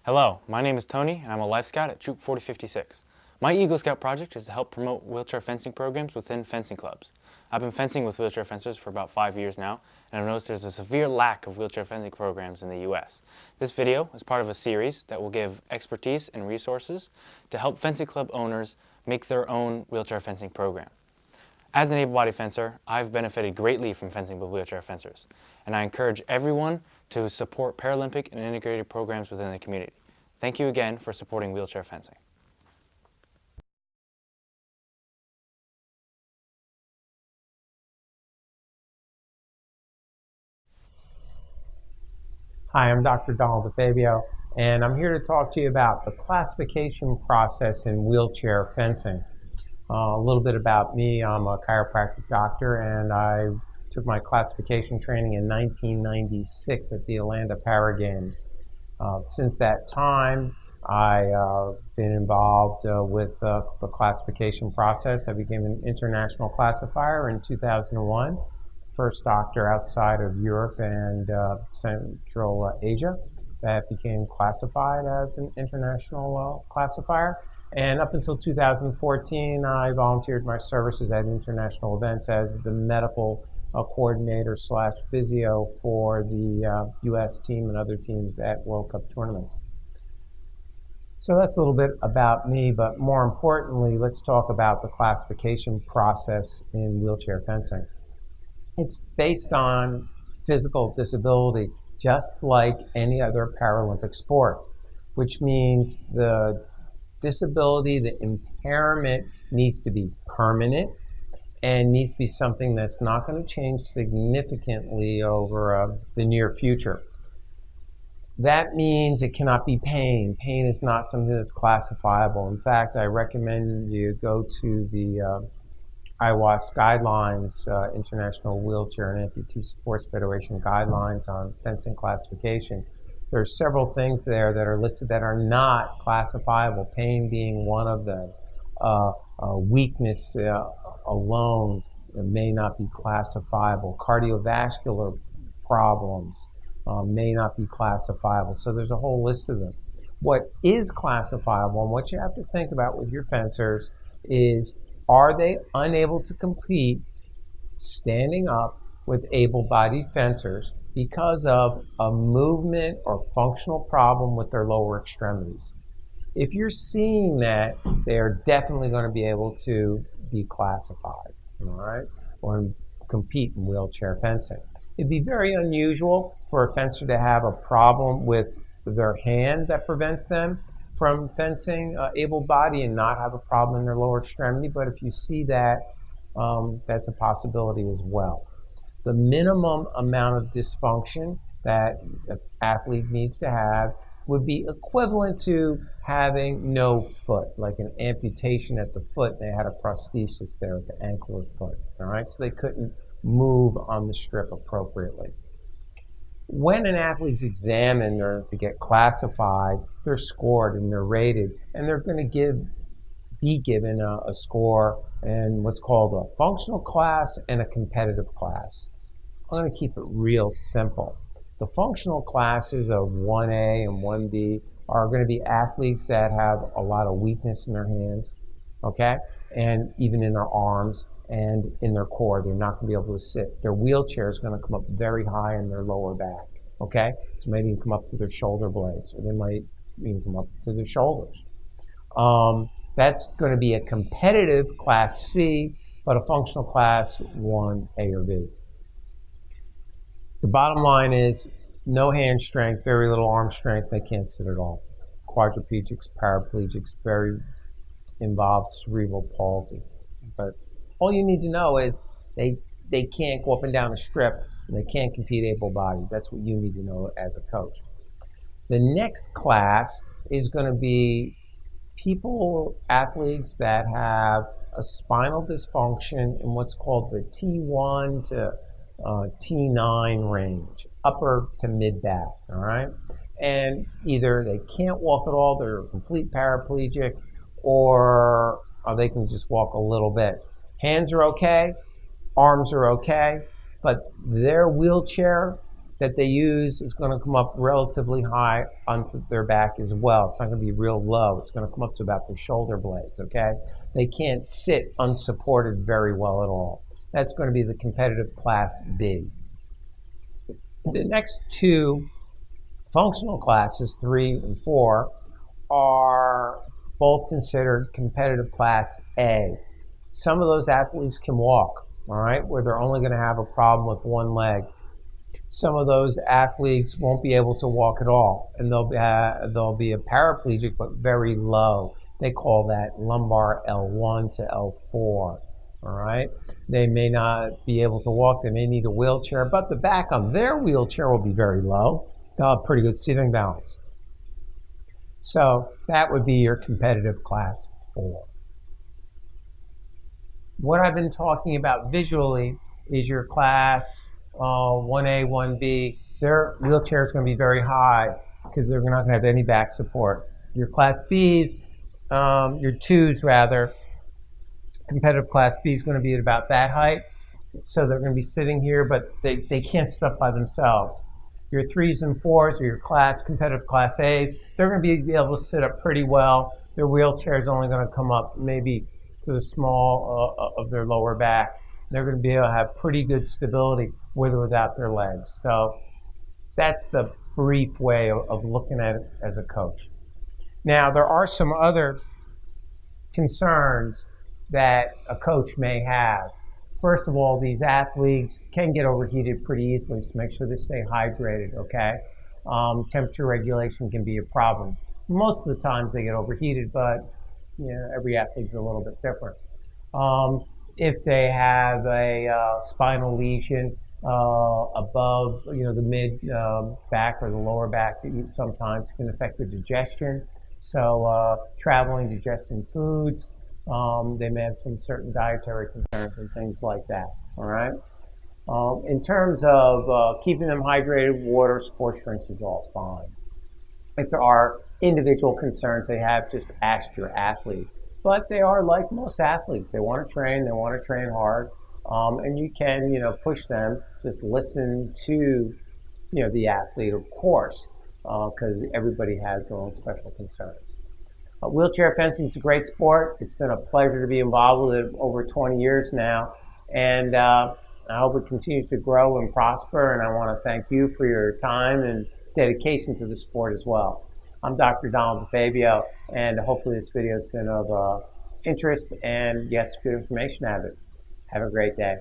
Hello, my name is Tony and I'm a Life Scout at Troop 4056. My Eagle Scout project is to help promote wheelchair fencing programs within fencing clubs. I've been fencing with wheelchair fencers for about 5 years now, and I've noticed there's a severe lack of wheelchair fencing programs in the U.S. This video is part of a series that will give expertise and resources to help fencing club owners make their own wheelchair fencing program. As an able-bodied fencer, I've benefited greatly from fencing with wheelchair fencers, and I encourage everyone to support Paralympic and integrated programs within the community. Thank you again for supporting wheelchair fencing. Hi, I'm Dr. Donald DeFabio, and I'm here to talk to you about the classification process in wheelchair fencing. A little bit about me. I'm a chiropractic doctor, and I took my classification training in 1996 at the Atlanta Para Games. Since that time, I've been involved with the classification process. I became an international classifier in 2001, first doctor outside of Europe and Central Asia that became classified as an international classifier. And up until 2014, I volunteered my services at international events as the medical coordinator / physio for the U.S. team and other teams at World Cup tournaments. So that's a little bit about me, but more importantly, let's talk about the classification process in wheelchair fencing. It's based on physical disability, just like any other Paralympic sport, which means the disability, the impairment needs to be permanent and needs to be something that's not going to change significantly over the near future. That means it cannot be pain. Pain is not something that's classifiable. In fact, I recommend you go to the IWAS guidelines, International Wheelchair and Amputee Sports Federation guidelines on fencing classification. There are several things there that are listed that are not classifiable, pain being one of them. Weakness alone may not be classifiable. Cardiovascular problems may not be classifiable. So there's a whole list of them. What is classifiable and what you have to think about with your fencers is, are they unable to compete standing up with able-bodied fencers because of a movement or functional problem with their lower extremities? If you're seeing that, they're definitely going to be able to be classified, all right, or compete in wheelchair fencing. It'd be very unusual for a fencer to have a problem with their hand that prevents them from fencing able body and not have a problem in their lower extremity, but if you see that, that's a possibility as well. The minimum amount of dysfunction that an athlete needs to have would be equivalent to having no foot, like an amputation at the foot. They had a prosthesis there at the ankle or foot, all right? So they couldn't move on the strip appropriately. When an athlete's examined or to get classified, they're scored and they're rated, and they're going to be given a score in what's called a functional class and a competitive class. I'm going to keep it real simple. The functional classes of 1A and 1B are going to be athletes that have a lot of weakness in their hands, okay, and even in their arms and in their core. They're not going to be able to sit. Their wheelchair is going to come up very high in their lower back, okay? So maybe even come up to their shoulder blades, or they might even come up to their shoulders. That's going to be a competitive class C, but a functional class 1A or B. The bottom line is no hand strength, very little arm strength. They can't sit at all. Quadriplegics, paraplegics, very involved cerebral palsy. But all you need to know is they can't go up and down a strip, and they can't compete able-bodied. That's what you need to know as a coach. The next class is going to be athletes that have a spinal dysfunction in what's called the T1 to T9 range, upper to mid-back, all right? And either they can't walk at all, they're a complete paraplegic, or they can just walk a little bit. Hands are okay, arms are okay, but their wheelchair that they use is going to come up relatively high on their back as well. It's not going to be real low. It's going to come up to about their shoulder blades, okay? They can't sit unsupported very well at all. That's going to be the competitive class B. The next two functional classes, 3 and 4, are both considered competitive class A. Some of those athletes can walk, all right, where they're only going to have a problem with one leg. Some of those athletes won't be able to walk at all, and they'll be a paraplegic but very low. They call that lumbar L1 to L4, all right? They may not be able to walk. They may need a wheelchair, but the back on their wheelchair will be very low. They'll have pretty good sitting balance. So that would be your competitive class 4. What I've been talking about visually is your class 1A, 1B. Their wheelchair is going to be very high because they're not going to have any back support. Your class Bs, your 2s rather, competitive class B is going to be at about that height. So they're going to be sitting here, but they can't sit up by themselves. Your 3s and 4s are your competitive class A's. They're going to be able to sit up pretty well. Their wheelchair is only going to come up maybe to the small of their lower back. They're going to be able to have pretty good stability with or without their legs. So that's the brief way of looking at it as a coach. Now, there are some other concerns that a coach may have. First of all, these athletes can get overheated pretty easily, so make sure they stay hydrated, okay? Temperature regulation can be a problem. Most of the times they get overheated, but every athlete's a little bit different. If they have a spinal lesion above, the mid back or the lower back, sometimes can affect the digestion. So traveling, digesting foods, they may have some certain dietary concerns and things like that. All right. In terms of keeping them hydrated, water, sports drinks is all fine. If there are individual concerns they have, just ask your athlete. But they are like most athletes. They want to train hard, and you can, push them. Just listen to, the athlete, of course, because everybody has their own special concerns. Wheelchair fencing is a great sport. It's been a pleasure to be involved with it over 20 years now, and I hope it continues to grow and prosper, and I want to thank you for your time and dedication to the sport as well. I'm Dr. Donald DeFabio, and hopefully this video has been of interest and you get some good information out of it. Have a great day.